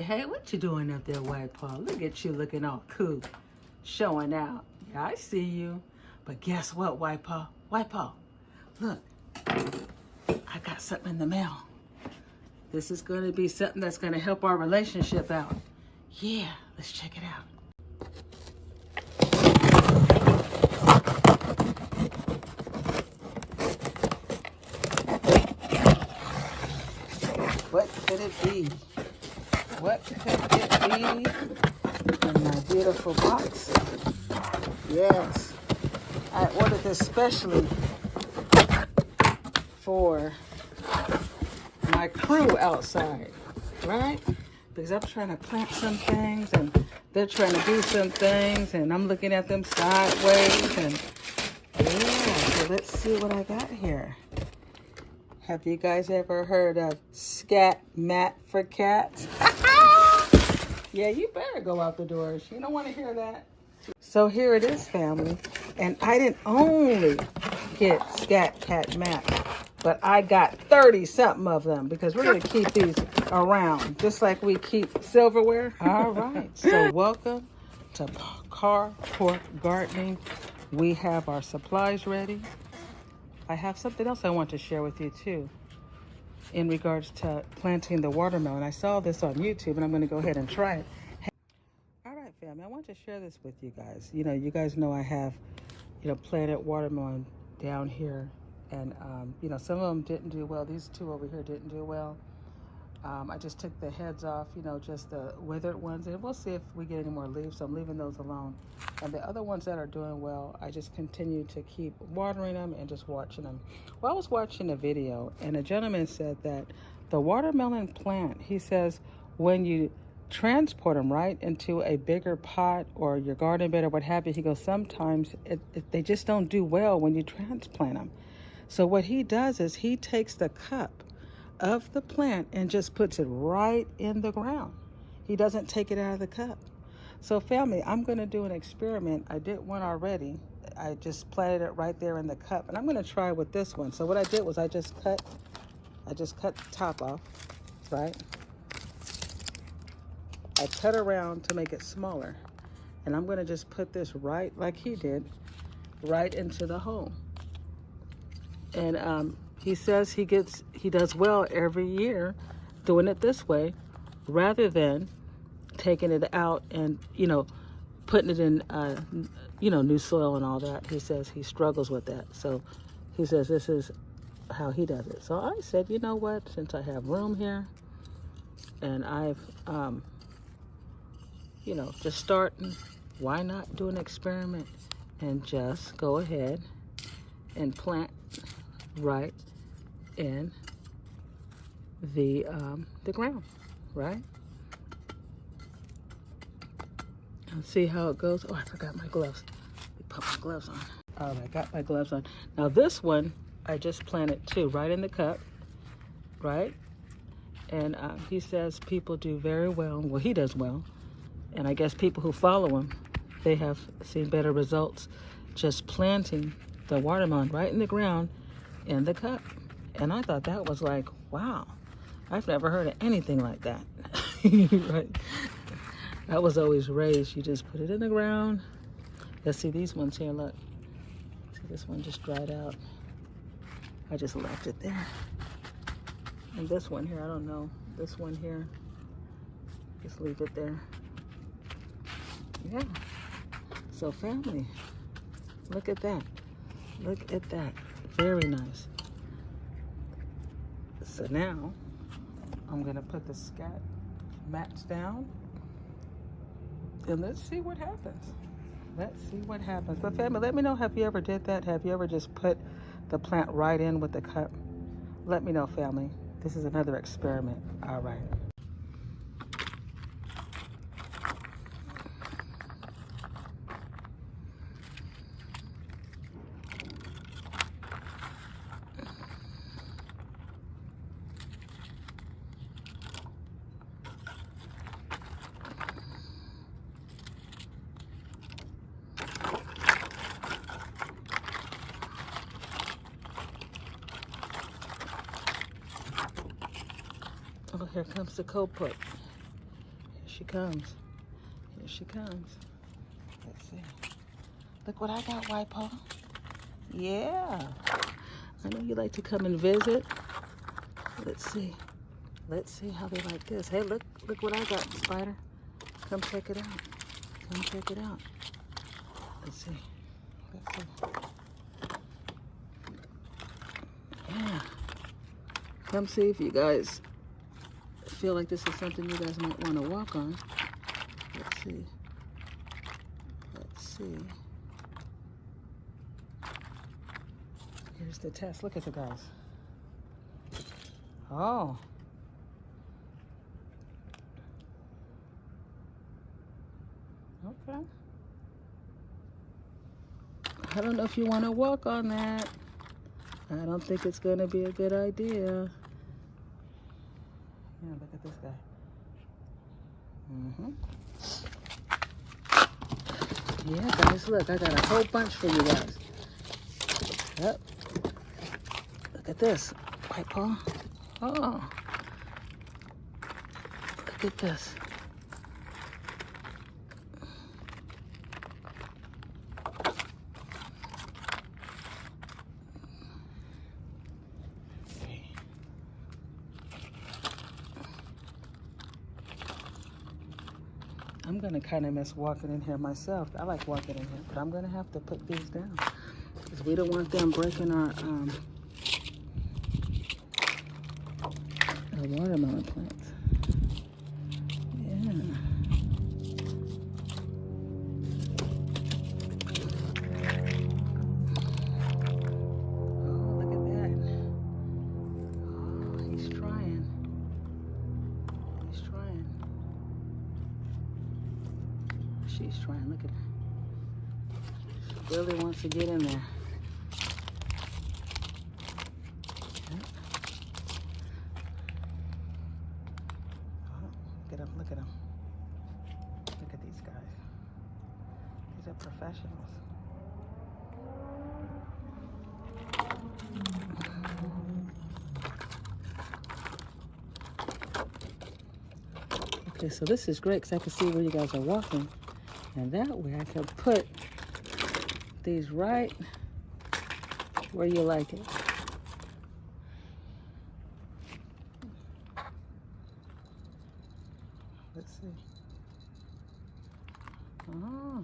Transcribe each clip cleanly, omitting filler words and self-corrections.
Hey, what you doing up there, White Paw? Look at you looking all cool, showing out. Yeah, I see you. But guess what, White Paw? White Paw, look, I got something in the mail. This is going to be something that's going to help our relationship out. Yeah, let's check it out. What could it be? What could it be in my beautiful box? Yes, I ordered this specially for my crew outside, right? Because I'm trying to plant some things and they're trying to do some things and I'm looking at them sideways and yeah, so let's see what I got here. Have you guys ever heard of Scat mat for cats? Yeah, you better go out the doors. You don't want to hear that. So here it is, family. And I didn't only get Scat cat mats, but I got 30-something of them because we're going to keep these around, just like we keep silverware. All right. So welcome to Carport Gardening. We have our supplies ready. I have something else I want to share with you, too, in regards to planting the watermelon. I saw this on YouTube, and I'm going to go ahead and try it. All right, family, I want to share this with you guys. You guys know I have, planted watermelon down here, and, some of them didn't do well. These two over here didn't do well. I just took the heads off, just the withered ones, and we'll see if we get any more leaves, so I'm leaving those alone. And the other ones that are doing well, I just continue to keep watering them and just watching them. Well, I was watching a video, and a gentleman said that the watermelon plant, he says, when you transport them right into a bigger pot or your garden bed or what have you, he goes, sometimes they just don't do well when you transplant them. So what he does is he takes the cup of the plant and just puts it right in the ground. He doesn't take it out of the cup. So family, I'm going to do an experiment. I did one already. I just planted it right there in the cup, and I'm going to try with this one. So what I did was I just cut the top off, right? I cut around to make it smaller, and I'm going to just put this right like he did, right into the hole. And he says he does well every year doing it this way, rather than taking it out and putting it in new soil and all that. He says he struggles with that, so he says this is how he does it. So I said, you know what, since I have room here and I've just starting, why not do an experiment and just go ahead and plant right in the ground, right? And see how it goes. Oh, I forgot my gloves. Put my gloves on. All right, I got my gloves on. Now this one, I just planted too, right in the cup, right? And he says people do very well. Well, he does well. And I guess people who follow him, they have seen better results just planting the watermelon right in the ground in the cup. And I thought that was like, wow, I've never heard of anything like that. Right? I was always raised, you just put it in the ground. Let's see these ones here, look. See, this one just dried out. I just left it there. And this one here, I don't know. This one here, just leave it there. Yeah. So family, look at that. Look at that. Very nice. So now, I'm gonna put the Scat mats down. And let's see what happens. Let's see what happens. But family, let me know, have you ever did that? Have you ever just put the plant right in with the cup? Let me know, family. This is another experiment. All right. here comes the Carport. Here she comes. Here she comes. Let's see. Look what I got, White Paw. Yeah. I know you like to come and visit. Let's see. Let's see how they like this. Hey, look what I got, Spider. Come check it out. Come check it out. Let's see. Let's see. Yeah. Come see if you guys feel like this is something you guys might want to walk on. Let's see. Let's see. Here's the test. Look at the guys. Oh. Okay. I don't know if you want to walk on that. I don't think it's going to be a good idea. Yeah, look at this guy. Yeah, guys, look, I got a whole bunch for you guys. Yep. Look at this. White Paw. Oh. Look at this. I'm gonna kind of miss walking in here myself. I like walking in here, but I'm gonna have to put these down because we don't want them breaking our watermelon plants. Yeah. Oh, look at that. Oh, he's trying. He's trying. She's trying. Look at her. She really wants to get in there. Yep. Oh, look at them. Look at them. Look at these guys. These are professionals. Okay, so this is great because I can see where you guys are walking. And that way I can put these right where you like it. Let's see. Oh.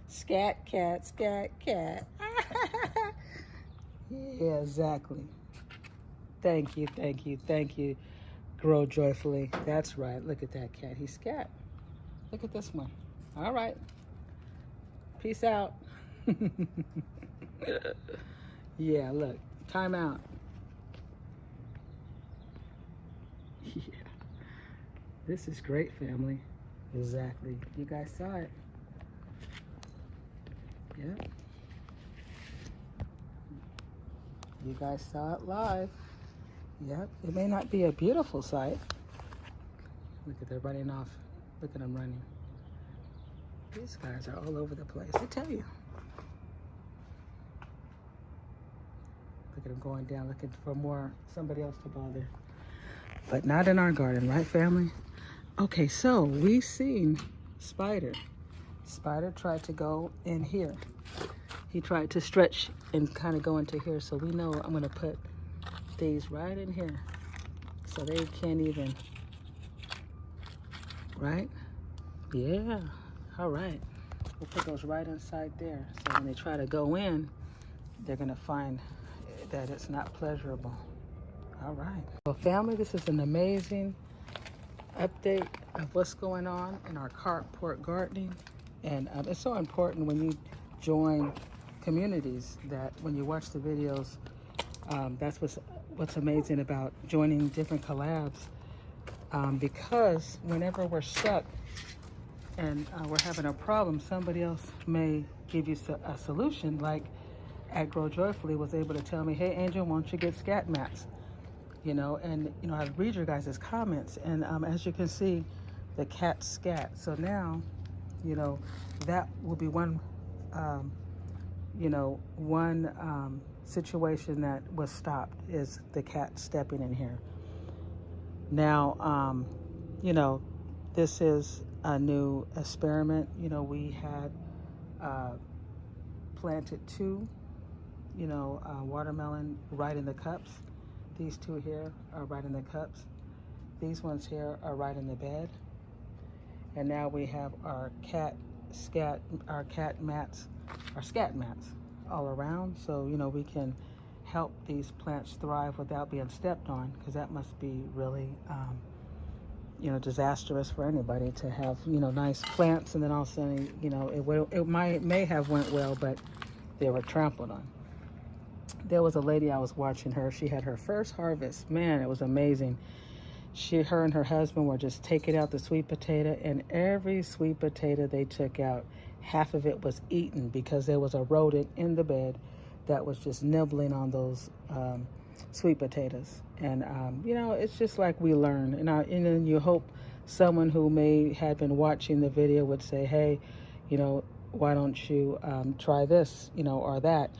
Scat cat, scat cat. Yeah, exactly. Thank you, thank you, thank you. Grow joyfully. That's right. Look at that cat. He's Scat. Look at this one. All right. Peace out. Yeah, look. Time out. Yeah. This is great, family. Exactly. You guys saw it. Yeah. You guys saw it live. Yep, it may not be a beautiful sight. Look at them running off. Look at them running. These guys are all over the place, I tell you. Look at them going down, looking for somebody else to bother. But not in our garden, right, family? Okay, so we seen Spider. Spider tried to go in here. He tried to stretch and kind of go into here, so we know I'm gonna put these right in here so they can't even, right? Yeah, all right. We'll put those right inside there so when they try to go in, they're gonna find that it's not pleasurable. All right. Well, family, this is an amazing update of what's going on in our Carport Gardening. And it's so important when you join communities that when you watch the videos, that's what's amazing about joining different collabs, because whenever we're stuck and we're having a problem, somebody else may give you a solution. Like at Grow Joyfully was able to tell me, hey Angel, why don't you get Scat mats? You know, and you know, I read your guys' comments, and as you can see, the cat Scat. So now, you know, that will be one situation that was stopped is the cat stepping in here. Now, you know, this is a new experiment. You know, we had planted two, watermelon right in the cups. These two here are right in the cups. These ones here are right in the bed. And now we have our scat mats all around. So, we can help these plants thrive without being stepped on, because that must be really, disastrous for anybody to have, nice plants and then all of a sudden, it may have went well, but they were trampled on. There was a lady, I was watching her. She had her first harvest. Man, it was amazing. Her and her husband were just taking out the sweet potato, and every sweet potato they took out, half of it was eaten because there was a rodent in the bed that was just nibbling on those sweet potatoes. And, it's just like we learn. And then you hope someone who may have been watching the video would say, hey, why don't you try this, or that,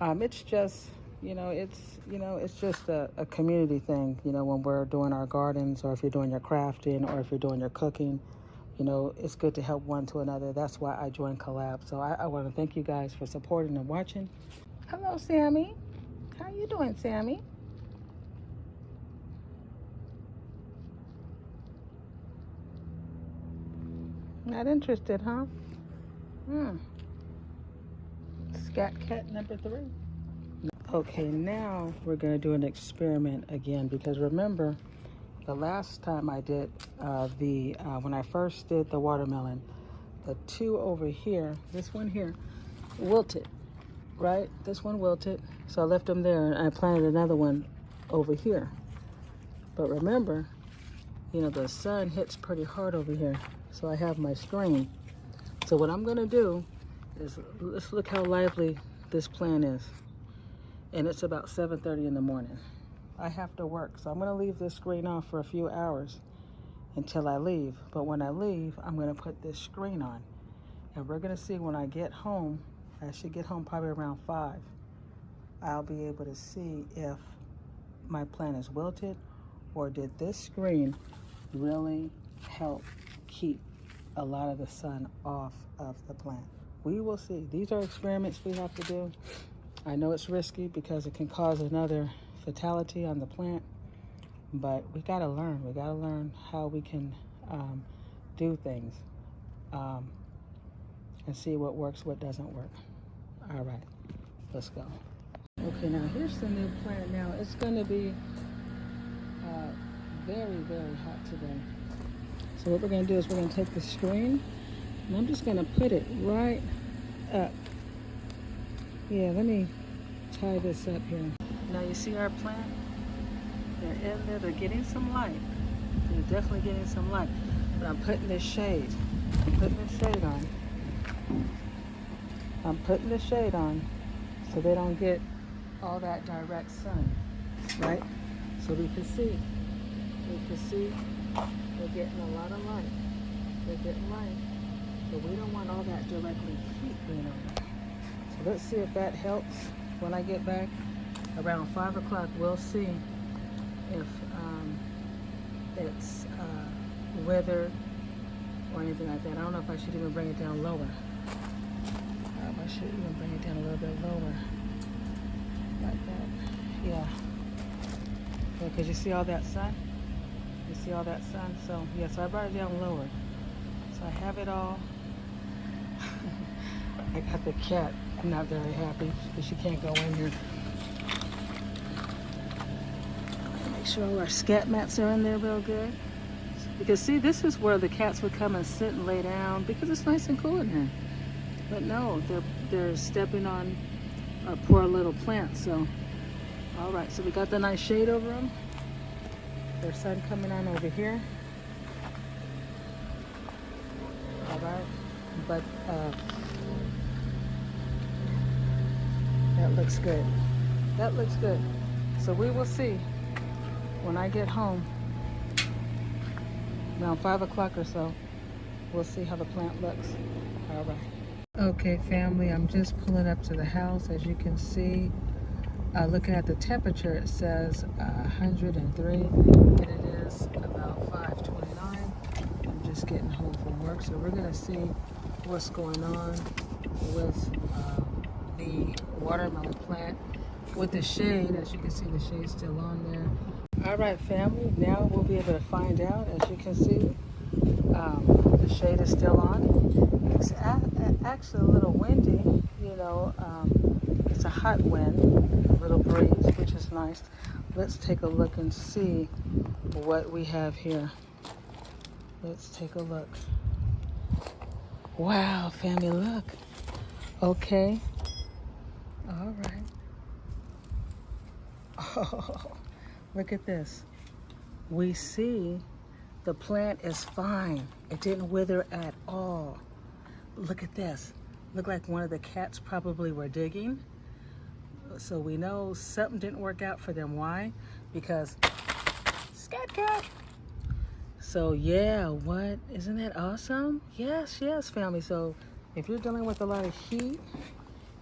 it's just, it's just a community thing, when we're doing our gardens, or if you're doing your crafting, or if you're doing your cooking, it's good to help one to another. That's why I joined Collab. So I want to thank you guys for supporting and watching. Hello, Sammy. How you doing, Sammy? Not interested, huh? Scat cat number 3. Okay, now we're going to do an experiment again, because remember, the last time I did when I first did the watermelon, the two over here, this one here, wilted, right? This one wilted, so I left them there, and I planted another one over here. But remember, the sun hits pretty hard over here, so I have my screen. So what I'm going to do is, let's look how lively this plant is. And it's about 7:30 in the morning. I have to work, so I'm going to leave this screen off for a few hours until I leave. But when I leave, I'm going to put this screen on. And we're going to see when I get home. I should get home probably around 5. I'll be able to see if my plant is wilted, or did this screen really help keep a lot of the sun off of the plant. We will see. These are experiments we have to do. I know it's risky because it can cause another fatality on the plant, but we got to learn. We got to learn how we can do things and see what works, what doesn't work. All right, let's go. Okay, now here's the new plant. Now it's going to be very, very hot today. So what we're going to do is we're going to take the screen, and I'm just going to put it right up. Yeah, let me tie this up here. Now you see our plant? They're in there, they're getting some light. They're definitely getting some light. But I'm putting this shade. I'm putting the shade on. I'm putting the shade on so they don't get all that direct sun, right? So we can see. They're getting a lot of light. They're getting light. But we don't want all that directly heat being on them. So let's see if that helps. When I get back around 5 o'clock, we'll see if it's withered or anything like that. I don't know if I should even bring it down lower. I should even bring it down a little bit lower. Like that. Yeah. Because you see all that sun? You see all that sun? So, yeah, so I brought it down lower. So I have it all. I got the cat. I'm not very happy because she can't go in here. Make sure all our scat mats are in there real good. Because see, this is where the cats would come and sit and lay down because it's nice and cool in here. But no, they're stepping on our poor little plants. So, all right, so we got the nice shade over them. There's sun coming on over here. All right, but that looks good. That looks good. So we will see when I get home around 5 o'clock or so. We'll see how the plant looks. All right. Okay, family, I'm just pulling up to the house. As you can see, looking at the temperature, it says 103, and it is about 5:29. I'm just getting home from work, so we're gonna see what's going on with the watermelon plant with the shade. As you can see, the shade's still on there. All right, family, now we'll be able to find out. As you can see, the shade is still on. It's actually a little windy, you know. It's a hot wind, a little breeze, which is nice. Let's take a look and see what we have here. Let's take a look. Wow, family, look. Okay. All right. Oh, look at this. We see the plant is fine. It didn't wither at all. Look at this. Looked like one of the cats probably were digging. So we know something didn't work out for them. Why? Because Scat cat. So yeah, what? Isn't that awesome? Yes, family. So if you're dealing with a lot of heat,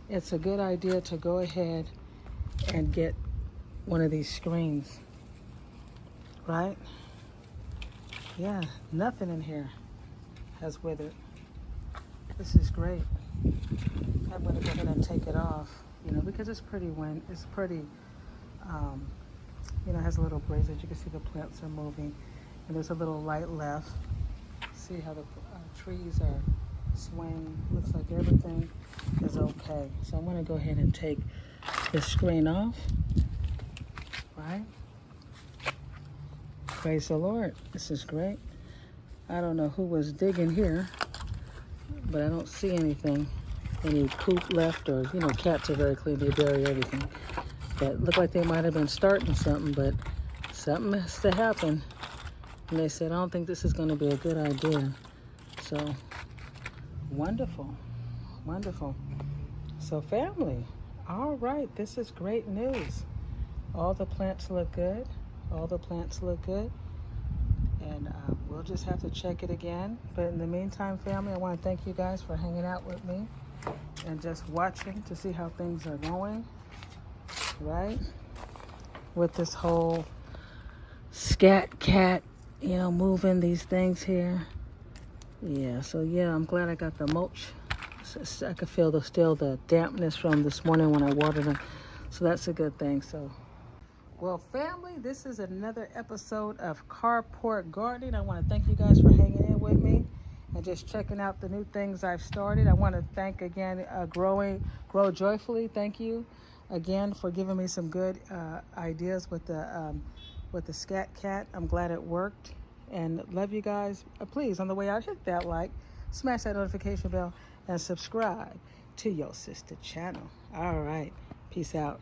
it's a good idea to go ahead and get one of these screens, right? Yeah, nothing in here has withered. This is great. I'm gonna go ahead and take it off, you know, because it's pretty it's pretty, you know, it has a little breeze. As you can see, the plants are moving, and there's a little light left. See how the trees are swaying. Looks like everything is okay. So I'm gonna go ahead and take the screen off, right? Praise the Lord. This is great. I don't know who was digging here, but I don't see anything. Any poop left, or, you know, cats are very clean. They bury everything. But looked like they might have been starting something, but something has to happen. And they said, I don't think this is going to be a good idea. So, wonderful. Wonderful. So, family, all right, this is great news. All the plants look good. All the plants look good. And we'll just have to check it again. But in the meantime, family, I want to thank you guys for hanging out with me and just watching to see how things are going, right? With this whole Scat cat, you know, moving these things here. Yeah, so yeah, I'm glad I got the mulch. So I could feel still the dampness from this morning when I watered them. So that's a good thing. So, well, family, this is another episode of Carport Gardening. I want to thank you guys for hanging in with me and just checking out the new things I've started. I want to thank again Grow Joyfully. Thank you again for giving me some good ideas with the Scat cat. I'm glad it worked, and love you guys. Please, on the way out, hit that like, smash that notification bell, and subscribe to your sister channel. All right, peace out.